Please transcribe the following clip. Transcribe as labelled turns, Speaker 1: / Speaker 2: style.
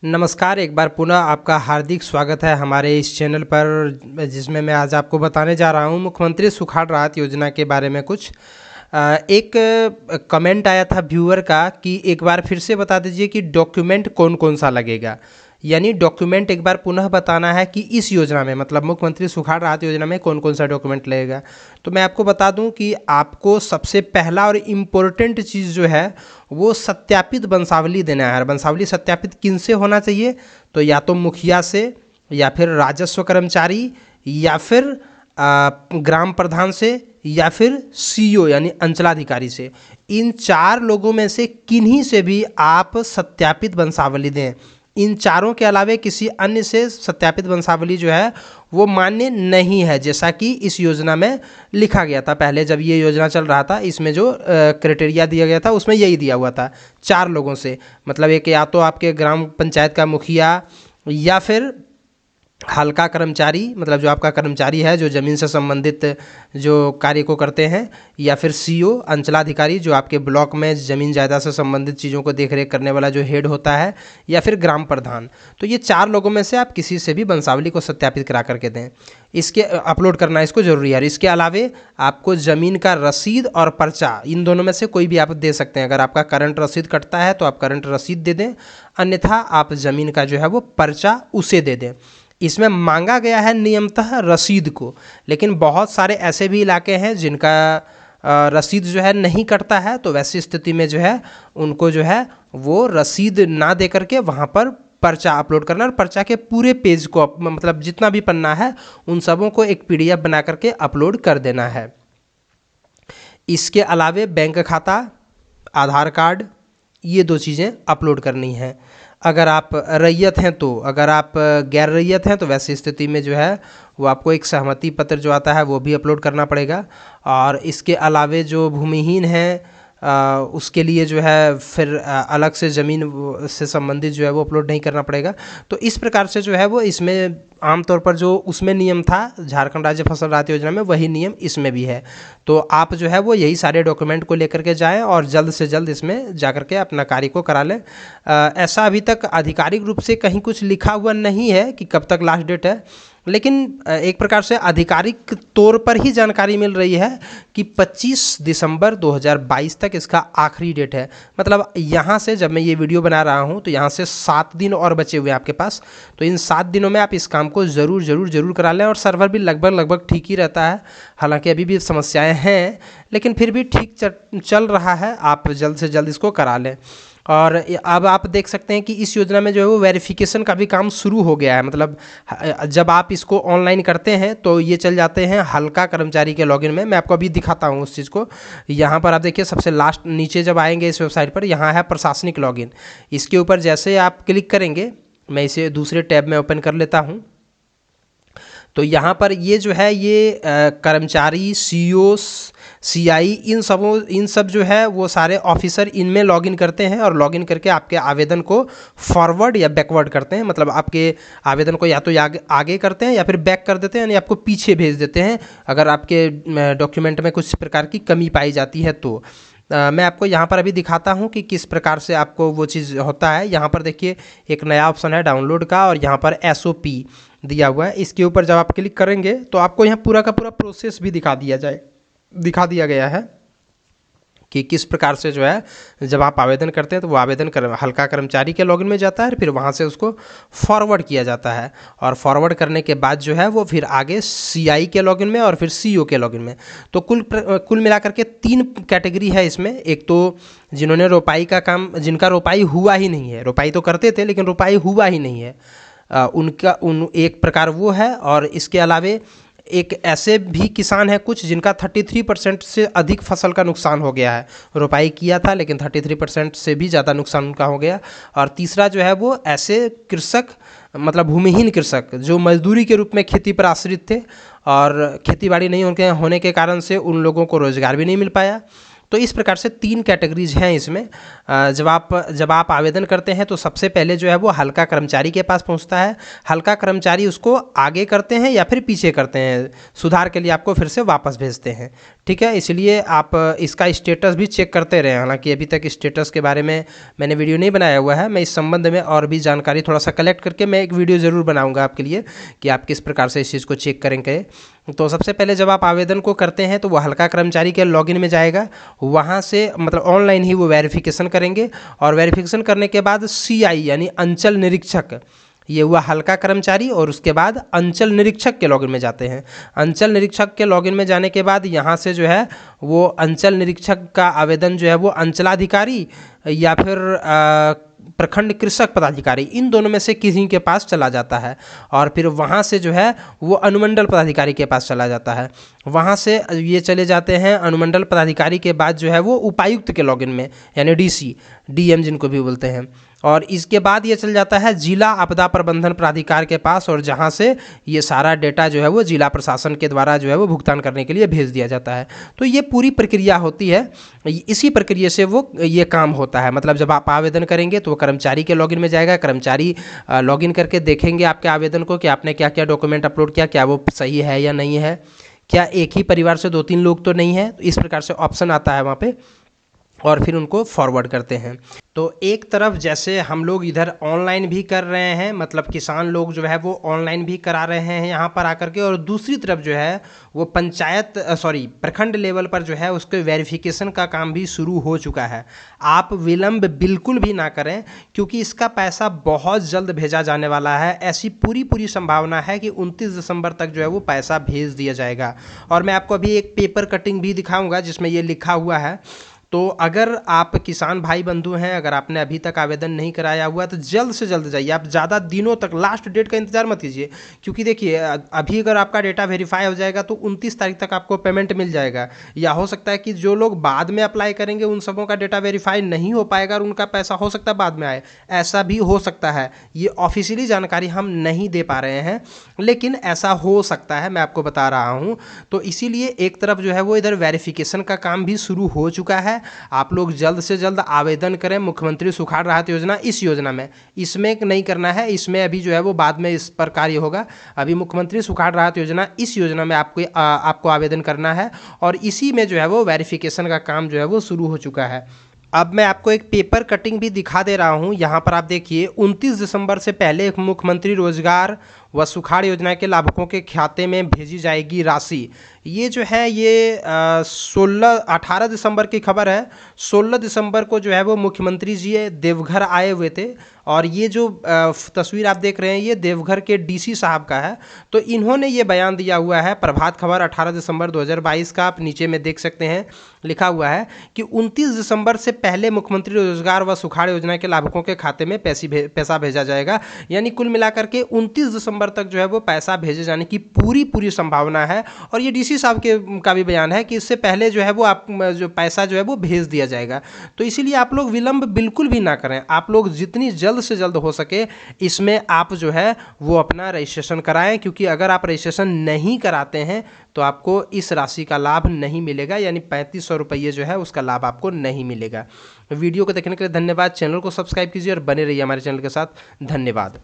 Speaker 1: नमस्कार, एक बार पुनः आपका हार्दिक स्वागत है हमारे इस चैनल पर, जिसमें मैं आज आपको बताने जा रहा हूँ मुख्यमंत्री सुखाड़ राहत योजना के बारे में कुछ। एक कमेंट आया था व्यूअर का कि एक बार फिर से बता दीजिए कि डॉक्यूमेंट कौन कौन सा लगेगा। यानी डॉक्यूमेंट एक बार पुनः बताना है कि इस योजना में, मतलब मुख्यमंत्री सुखाड़ राहत योजना में कौन कौन सा डॉक्यूमेंट लगेगा। तो मैं आपको बता दूं कि आपको सबसे पहला और इम्पोर्टेंट चीज़ जो है वो सत्यापित वंशावली देना है। वंशावली सत्यापित किन से होना चाहिए? तो या तो मुखिया से, या फिर राजस्व कर्मचारी, या फिर ग्राम प्रधान से, या फिर सीईओ यानी अंचलाधिकारी से। इन चार लोगों में से किन्हीं से भी आप सत्यापित वंशावली दें। इन चारों के अलावे किसी अन्य से सत्यापित वंशावली जो है वो मान्य नहीं है, जैसा कि इस योजना में लिखा गया था। पहले जब ये योजना चल रहा था, इसमें जो क्राइटेरिया दिया गया था उसमें यही दिया हुआ था, चार लोगों से। मतलब एक या तो आपके ग्राम पंचायत का मुखिया, या फिर हल्का कर्मचारी, मतलब जो आपका कर्मचारी है जो ज़मीन से संबंधित जो कार्य को करते हैं, या फिर सीईओ अंचलाधिकारी जो आपके ब्लॉक में ज़मीन जायदाद से संबंधित चीज़ों को देख रेख करने वाला जो हेड होता है, या फिर ग्राम प्रधान। तो ये चार लोगों में से आप किसी से भी वंशावली को सत्यापित करा करके दें। इसके अपलोड करना इसको ज़रूरी है। इसके अलावे आपको ज़मीन का रसीद और पर्चा, इन दोनों में से कोई भी आप दे सकते हैं। अगर आपका करंट रसीद कटता है तो आप करंट रसीद दे दें, अन्यथा आप ज़मीन का जो है वो पर्चा उसे दे दें। इसमें मांगा गया है नियमतः रसीद को, लेकिन बहुत सारे ऐसे भी इलाके हैं जिनका रसीद जो है नहीं कटता है, तो वैसी स्थिति में जो है उनको जो है वो रसीद ना दे करके वहाँ पर पर्चा अपलोड करना, और पर्चा के पूरे पेज को, मतलब जितना भी पन्ना है उन सबों को एक पीडीएफ बना करके अपलोड कर देना है। इसके अलावे बैंक खाता, आधार कार्ड, ये दो चीज़ें अपलोड करनी है। अगर आप रैयत हैं तो, अगर आप गैर रैयत हैं तो वैसी स्थिति में जो है वो आपको एक सहमति पत्र जो आता है वो भी अपलोड करना पड़ेगा। और इसके अलावे जो भूमिहीन हैं उसके लिए जो है फिर अलग से ज़मीन से संबंधित जो है वो अपलोड नहीं करना पड़ेगा। तो इस प्रकार से जो है वो इसमें आमतौर पर जो उसमें नियम था झारखंड राज्य फसल राहत योजना में, वही नियम इसमें भी है। तो आप जो है वो यही सारे डॉक्यूमेंट को लेकर के जाएं और जल्द से जल्द इसमें जा कर के अपना कार्य को करा लें। ऐसा अभी तक आधिकारिक रूप से कहीं कुछ लिखा हुआ नहीं है कि कब तक लास्ट डेट है, लेकिन एक प्रकार से आधिकारिक तौर पर ही जानकारी मिल रही है कि 25 दिसंबर 2022 तक इसका आखिरी डेट है। मतलब यहाँ से जब मैं ये वीडियो बना रहा हूँ तो यहाँ से 7 दिन और बचे हुए हैं आपके पास। तो इन 7 दिनों में आप इस काम को ज़रूर करा लें। और सर्वर भी लगभग ठीक ही रहता है, हालांकि अभी भी समस्याएं हैं, लेकिन फिर भी ठीक चल रहा है। आप जल्द से जल्द इसको करा लें। और अब आप देख सकते हैं कि इस योजना में जो है वो वेरिफिकेशन का भी काम शुरू हो गया है। मतलब जब आप इसको ऑनलाइन करते हैं तो ये चल जाते हैं हल्का कर्मचारी के लॉगिन में। मैं आपको अभी दिखाता हूँ उस चीज़ को। यहाँ पर आप देखिए, सबसे लास्ट नीचे जब आएंगे इस वेबसाइट पर, यहाँ है प्रशासनिक लॉगिन। इसके ऊपर जैसे आप क्लिक करेंगे, मैं इसे दूसरे टैब में ओपन कर लेता हूँ, तो यहाँ पर ये जो है ये कर्मचारी, सीईओ, सीआई, इन सब जो है वो सारे ऑफिसर इनमें लॉगिन करते हैं, और लॉगिन करके आपके आवेदन को फॉरवर्ड या बैकवर्ड करते हैं। मतलब आपके आवेदन को या तो आगे करते हैं या फिर बैक कर देते हैं, यानी आपको पीछे भेज देते हैं अगर आपके डॉक्यूमेंट में कुछ प्रकार की कमी पाई जाती है तो। मैं आपको यहाँ पर अभी दिखाता हूँ कि किस प्रकार से आपको वो चीज़ होता है। यहाँ पर देखिए एक नया ऑप्शन है डाउनलोड का, और यहाँ पर एसओपी दिया हुआ है। इसके ऊपर जब आप क्लिक करेंगे तो आपको यहाँ पूरा का पूरा प्रोसेस भी दिखा दिया गया है कि किस प्रकार से जो है जब आप आवेदन करते हैं तो वो आवेदन हल्का कर्मचारी के लॉगिन में जाता है, फिर वहाँ से उसको फॉरवर्ड किया जाता है, और फॉरवर्ड करने के बाद जो है वो फिर आगे सीआई के लॉगिन में और फिर सीईओ के लॉगिन में। तो कुल मिलाकर के 3 कैटेगरी है इसमें। एक तो जिन्होंने रोपाई का काम, जिनका रोपाई हुआ ही नहीं है, रोपाई तो करते थे लेकिन रोपाई हुआ ही नहीं है, एक प्रकार वो है। और इसके अलावे एक ऐसे भी किसान हैं कुछ जिनका 33% से अधिक फसल का नुकसान हो गया है। रोपाई किया था लेकिन 33% से भी ज़्यादा नुकसान उनका हो गया। और तीसरा जो है वो ऐसे कृषक, मतलब भूमिहीन कृषक जो मजदूरी के रूप में खेती पर आश्रित थे, और खेती बाड़ी नहीं होने के कारण से उन लोगों को रोज़गार भी नहीं मिल पाया। तो इस प्रकार से 3 कैटेगरीज हैं इसमें। जब आप आवेदन करते हैं तो सबसे पहले जो है वो हल्का कर्मचारी के पास पहुंचता है। हल्का कर्मचारी उसको आगे करते हैं या फिर पीछे करते हैं, सुधार के लिए आपको फिर से वापस भेजते हैं। ठीक है, इसलिए आप इसका स्टेटस भी चेक करते रहें। हालांकि अभी तक स्टेटस के बारे में मैंने वीडियो नहीं बनाया हुआ है, मैं इस संबंध में और भी जानकारी थोड़ा सा कलेक्ट करके मैं एक वीडियो ज़रूर बनाऊंगा आपके लिए कि आप किस प्रकार से इस चीज़ को चेक करेंगे। तो सबसे पहले जब आप आवेदन को करते हैं तो वो हल्का कर्मचारी के लॉगिन में जाएगा, वहाँ से मतलब ऑनलाइन ही वो वेरिफिकेशन करेंगे, और वेरिफिकेशन करने के बाद CI यानी अंचल निरीक्षक, ये हुआ हल्का कर्मचारी, और उसके बाद अंचल निरीक्षक के लॉगिन में जाते हैं। अंचल निरीक्षक के लॉगिन में जाने के बाद यहाँ से जो है वो अंचल निरीक्षक का आवेदन जो है वो अंचलाधिकारी या फिर प्रखंड कृषक पदाधिकारी, इन दोनों में से किसी के पास चला जाता है, और फिर वहाँ से जो है वो अनुमंडल पदाधिकारी के पास चला जाता है। वहाँ से ये चले जाते हैं अनुमंडल पदाधिकारी के बाद जो है वो उपायुक्त के लॉगिन में, यानी DC DM जिनको भी बोलते हैं, और इसके बाद ये चल जाता है जिला आपदा प्रबंधन प्राधिकार के पास, और जहाँ से ये सारा डेटा जो है वो जिला प्रशासन के द्वारा जो है वो भुगतान करने के लिए भेज दिया जाता है। तो ये पूरी प्रक्रिया होती है, इसी प्रक्रिया से वो ये काम होता है। मतलब जब आप आवेदन करेंगे तो वो कर्मचारी के लॉगिन में जाएगा, कर्मचारी लॉगिन करके देखेंगे आपके आवेदन को कि आपने क्या क्या डॉक्यूमेंट अपलोड किया, क्या वो सही है या नहीं है, क्या एक ही परिवार से 2-3 लोग तो नहीं है। तो इस प्रकार से ऑप्शन आता है वहाँ पे, और फिर उनको फॉरवर्ड करते हैं। तो एक तरफ जैसे हम लोग इधर ऑनलाइन भी कर रहे हैं, मतलब किसान लोग जो है वो ऑनलाइन भी करा रहे हैं यहाँ पर आकर के, और दूसरी तरफ जो है वो प्रखंड लेवल पर जो है उसके वेरिफिकेशन का काम भी शुरू हो चुका है। आप विलंब बिल्कुल भी ना करें, क्योंकि इसका पैसा बहुत जल्द भेजा जाने वाला है। ऐसी पूरी संभावना है कि 29 दिसंबर तक जो है वो पैसा भेज दिया जाएगा। और मैं आपको अभी एक पेपर कटिंग भी दिखाऊंगा जिसमें ये लिखा हुआ है। तो अगर आप किसान भाई बंधु हैं, अगर आपने अभी तक आवेदन नहीं कराया हुआ है तो जल्द से जल्द जाइए। आप ज़्यादा दिनों तक लास्ट डेट का इंतजार मत कीजिए, क्योंकि देखिए अभी अगर आपका डेटा वेरीफाई हो जाएगा तो 29 तारीख तक आपको पेमेंट मिल जाएगा, या हो सकता है कि जो लोग बाद में अप्लाई करेंगे उन सबों का डेटा वेरीफाई नहीं हो पाएगा और उनका पैसा हो सकता है बाद में आए, ऐसा भी हो सकता है। ये ऑफिशियली जानकारी हम नहीं दे पा रहे हैं, लेकिन ऐसा हो सकता है, मैं आपको बता रहा हूँ। तो इसीलिए एक तरफ जो है वो इधर वेरिफिकेशन का काम भी शुरू हो चुका है। आप लोग जल्द से जल्द आवेदन करें मुख्यमंत्री सुखाड़ राहत योजना, इस योजना में, इसमें नहीं करना है, इसमें अभी जो है वो बाद में इस पर कार्य होगा। अभी मुख्यमंत्री सुखाड़ राहत योजना, इस योजना में आपको आवेदन करना है, और इसी में जो है वो वेरिफिकेशन का काम जो है वो शुरू हो चुका है। अब मैं आपको एक पेपर कटिंग भी दिखा दे रहा हूं। यहाँ पर आप देखिए 29 दिसंबर से पहले मुख्यमंत्री रोजगार व सुखाड़ योजना के लाभुकों के खाते में भेजी जाएगी राशि। ये जो है ये 18 दिसंबर की खबर है। 16 दिसंबर को जो है वो मुख्यमंत्री जी देवघर आए हुए थे, और ये जो तस्वीर आप देख रहे हैं ये देवघर के DC साहब का है। तो इन्होंने ये बयान दिया हुआ है, प्रभात खबर 18 दिसंबर 2022 का, आप नीचे में देख सकते हैं लिखा हुआ है कि 29 दिसंबर से पहले मुख्यमंत्री रोजगार व सुखाड़ योजना के लाभुकों के खाते में पैसा भेजा जाएगा। यानी कुल मिलाकर के 29 दिसंबर तक जो है वो पैसा भेजे जाने की पूरी संभावना है। और ये DC साहब का भी बयान है कि इससे पहले जो है वो आप जो पैसा जो है वो भेज दिया जाएगा। तो इसीलिए आप लोग विलंब बिल्कुल भी ना करें, आप लोग जितनी जल्द से जल्द हो सके इसमें आप जो है वो अपना रजिस्ट्रेशन कराएं, क्योंकि अगर आप रजिस्ट्रेशन नहीं कराते हैं तो आपको इस राशि का लाभ नहीं मिलेगा, यानी 3500 रुपये जो है उसका लाभ आपको नहीं मिलेगा। वीडियो को देखने के लिए धन्यवाद। चैनल को सब्सक्राइब कीजिए और बने रहिए हमारे चैनल के साथ। धन्यवाद।